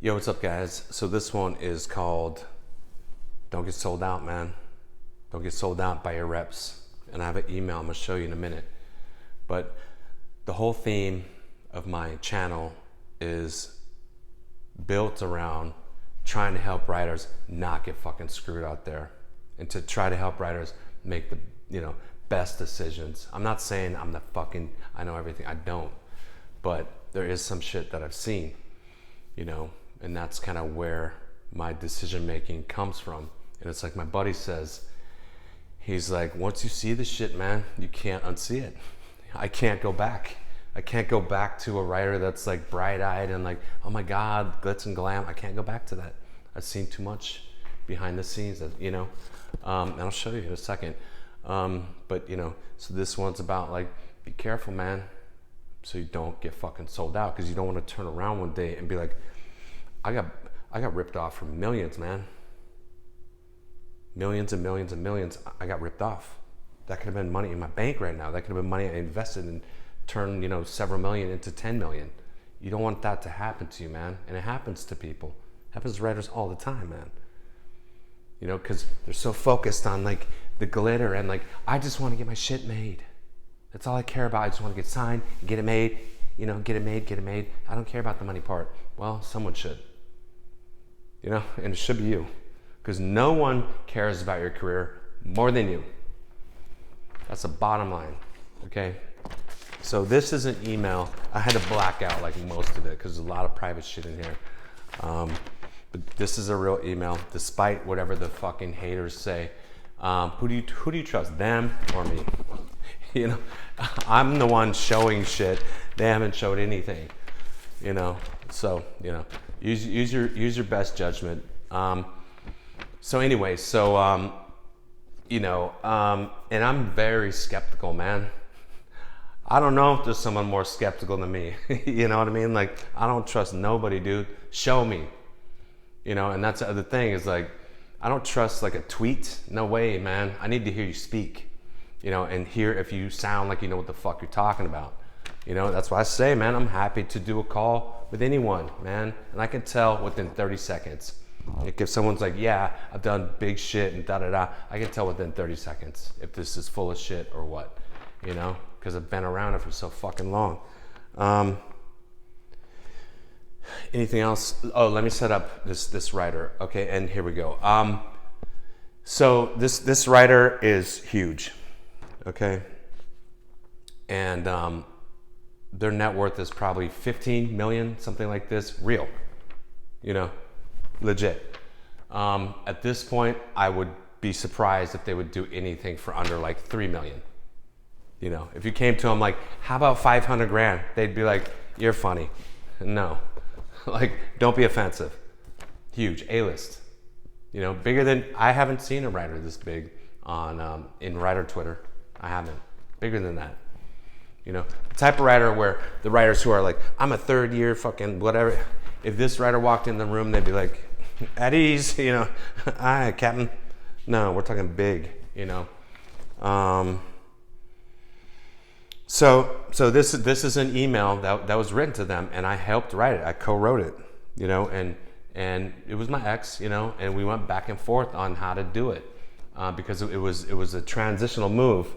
Yo, what's up, guys? So this one is called Don't Get Sold Out, man. Don't get sold out by your reps. And I have an email I'm gonna show you in a minute. But the whole theme of my channel is built around trying to help writers not get fucking screwed out there and to try to help writers make the, best decisions. I'm not saying I know everything. I don't. But there is some shit that I've seen, and that's kind of where my decision making comes from. And it's like my buddy says, he's like, once you see the shit, man, you can't unsee it. I can't go back. I can't go back to a writer that's like bright-eyed and like, oh my God, glitz and glam. I can't go back to that. I've seen too much behind the scenes, and I'll show you in a second. But so this one's about like, be careful, man, so you don't get fucking sold out, because you don't want to turn around one day and be like, I got ripped off from millions, man. Millions and millions and millions. I got ripped off. That could have been money in my bank right now. That could have been money I invested and turned, several million into 10 million. You don't want that to happen to you, man. And it happens to people. It happens to writers all the time, man. Because they're so focused on like the glitter and like, I just want to get my shit made. That's all I care about. I just want to get signed, get it made, get it made. I don't care about the money part. Well, someone should. And it should be you. Because no one cares about your career more than you. That's the bottom line, okay? So this is an email. I had to black out like most of it because there's a lot of private shit in here. But this is a real email, despite whatever the fucking haters say. Who do you trust, them or me? I'm the one showing shit. They haven't showed anything. So use your best judgment. So anyway, and I'm very skeptical, man. I don't know if there's someone more skeptical than me. You know what I mean? Like, I don't trust nobody, dude. Show me. And that's the other thing is like, I don't trust like a tweet. No way, man. I need to hear you speak, and hear if you sound like you know what the fuck you're talking about. That's why I say, man, I'm happy to do a call with anyone, man. And I can tell within 30 seconds. Like if someone's like, yeah, I've done big shit and da-da-da, I can tell within 30 seconds if this is full of shit or what, because I've been around it for so fucking long. Anything else? Oh, let me set up this writer. Okay, and here we go. So this writer is huge, okay? And their net worth is probably 15 million, something like this, real, legit. At this point, I would be surprised if they would do anything for under like 3 million. If you came to them like, how about 500 grand? They'd be like, you're funny. No, like, don't be offensive. Huge, A-list. Bigger than, I haven't seen a writer this big on in writer Twitter. I haven't. Bigger than that. The type of writer where the writers who are like, I'm a third year fucking whatever. If this writer walked in the room, they'd be like, at ease, aye, Captain. No, we're talking big, So this is an email that was written to them, and I helped write it. I co-wrote it, and it was my ex, and we went back and forth on how to do it, because it was a transitional move,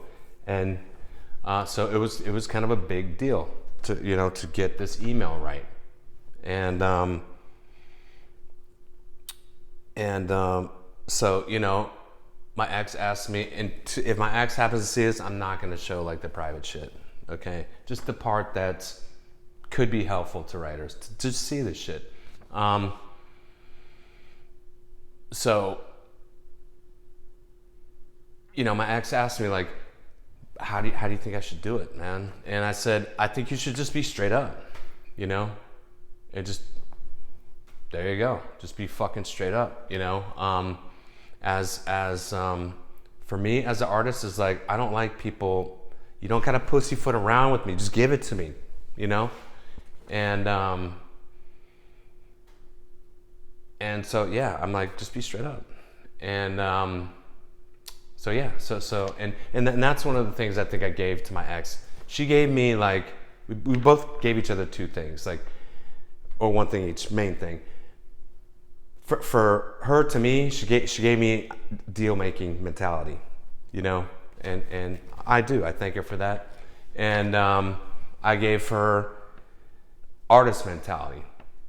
and so it was kind of a big deal to get this email right, and so my ex asked me, and if my ex happens to see this, I'm not going to show like the private shit, okay? Just the part that could be helpful to writers to see this shit. So, my ex asked me like, how do you think I should do it, man? And I said, I think you should just be straight up, and just, there you go. Just be fucking straight up, for me as an artist is like, I don't like people, you don't kind of pussyfoot around with me, just give it to me, and so yeah, I'm like, just be straight up. And so yeah, and that's one of the things I think I gave to my ex. She gave me like, we both gave each other two things, like, or one thing each, main thing. for her, to me, she gave me deal making mentality, you know, and I thank her for that. And I gave her artist mentality,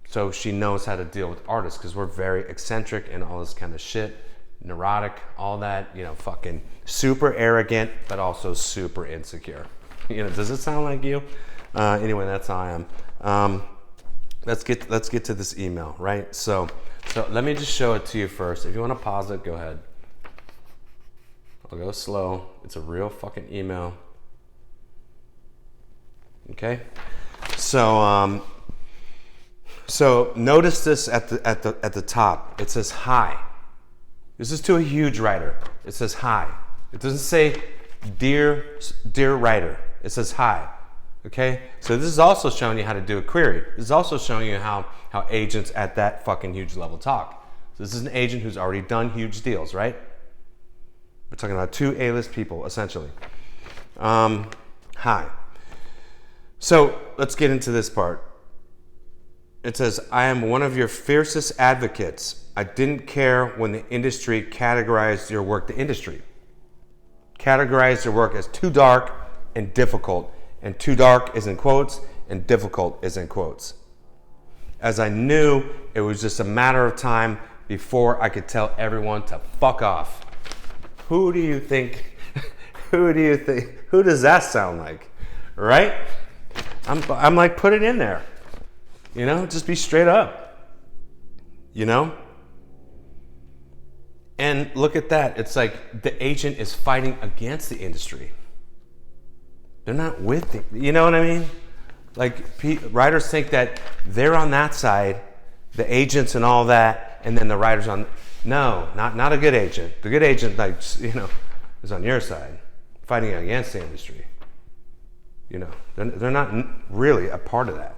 so she knows how to deal with artists, because we're very eccentric and all this kind of shit, neurotic, all that, you know, fucking super arrogant, but also super insecure. You know, does it sound like you? Anyway, that's how I am. Let's get to this email, right? So let me just show it to you first. If you want to pause it, go ahead. I'll go slow. It's a real fucking email. Okay. So notice this at the top. It says hi. This is to a huge writer. It says hi. It doesn't say dear writer. It says hi. Okay? So this is also showing you how to do a query. This is also showing you how agents at that fucking huge level talk. So this is an agent who's already done huge deals, right? We're talking about 2 A-list people, essentially. Hi. So let's get into this part. It says, I am one of your fiercest advocates. I didn't care when the industry categorized your work, categorized your work as too dark and difficult. And too dark is in quotes, and difficult is in quotes. As I knew it was just a matter of time before I could tell everyone to fuck off. Who do you think, who does that sound like? Right? I'm like, put it in there. You know, just be straight up. You know? And look at that. It's like the agent is fighting against the industry. They're not with it. You know what I mean? Like, writers think that they're on that side, the agents and all that, and then the writers on. No, not a good agent. The good agent, like, you know, is on your side, fighting against the industry. You know, they're not really a part of that.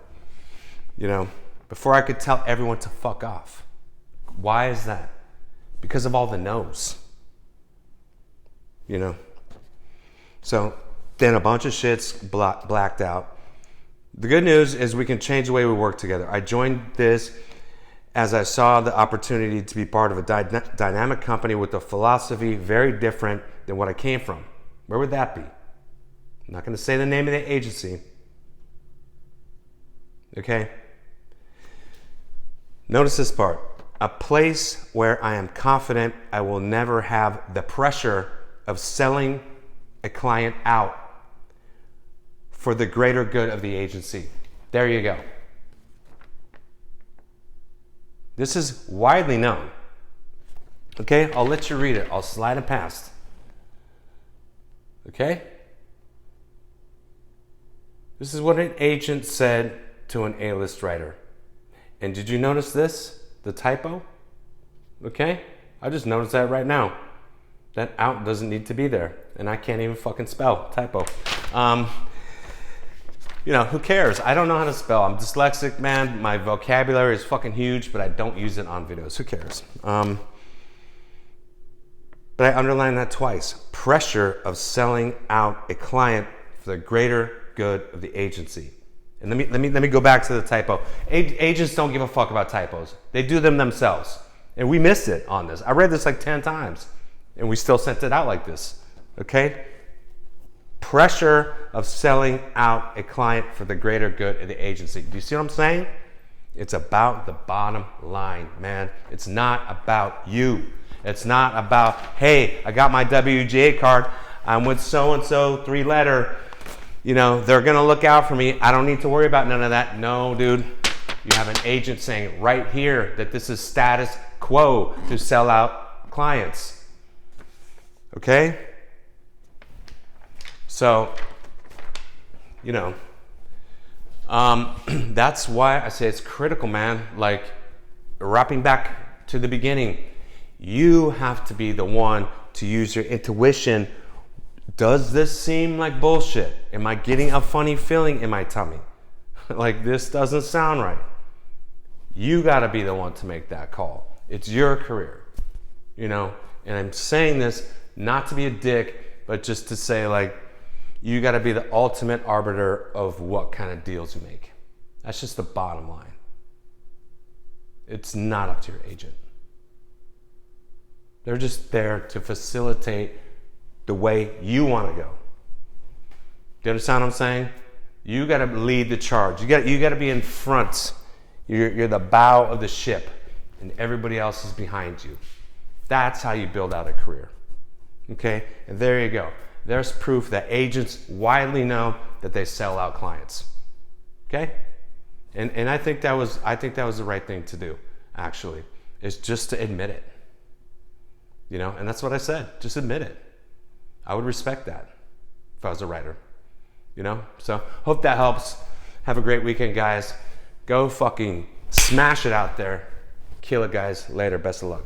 You know, before I could tell everyone to fuck off. Why is that? Because of all the no's. You know? So then a bunch of shit's blacked out. The good news is we can change the way we work together. I joined this as I saw the opportunity to be part of a dynamic company with a philosophy very different than what I came from. Where would that be? I'm not going to say the name of the agency. Okay? Notice this part. A place where I am confident I will never have the pressure of selling a client out for the greater good of the agency. There you go. This is widely known. Okay, I'll let you read it. I'll slide it past. Okay? This is what an agent said to an A-list writer. And did you notice this? The typo? Okay? I just noticed that right now. That out doesn't need to be there. And I can't even fucking spell. Typo. You know, who cares? I don't know how to spell. I'm dyslexic, man. My vocabulary is fucking huge, but I don't use it on videos. Who cares? But I underlined that twice. Pressure of selling out a client for the greater good of the agency. And let me go back to the typo. Agents don't give a fuck about typos. They do them themselves. And we missed it on this. I read this like 10 times. And we still sent it out like this. Okay? Pressure of selling out a client for the greater good of the agency. Do you see what I'm saying? It's about the bottom line, man. It's not about you. It's not about, hey, I got my WGA card. I'm with so-and-so, 3-letter. You know, they're going to look out for me. I don't need to worry about none of that. No, dude. You have an agent saying right here that this is status quo to sell out clients. Okay? So, you know, that's why I say it's critical, man. Like, wrapping back to the beginning, you have to be the one to use your intuition. Does this seem like bullshit? Am I getting a funny feeling in my tummy? Like, this doesn't sound right. You got to be the one to make that call. It's your career, you know? And I'm saying this not to be a dick, but just to say, like, you got to be the ultimate arbiter of what kind of deals you make. That's just the bottom line. It's not up to your agent. They're just there to facilitate the way you want to go. Do you understand what I'm saying? You got to lead the charge. You got to be in front. You're the bow of the ship, and everybody else is behind you. That's how you build out a career. Okay? And there you go. There's proof that agents widely know that they sell out clients. Okay? And I think that was the right thing to do, actually, is just to admit it. You know, and that's what I said. Just admit it. I would respect that if I was a writer. You know? So hope that helps. Have a great weekend, guys. Go fucking smash it out there. Kill it, guys. Later. Best of luck.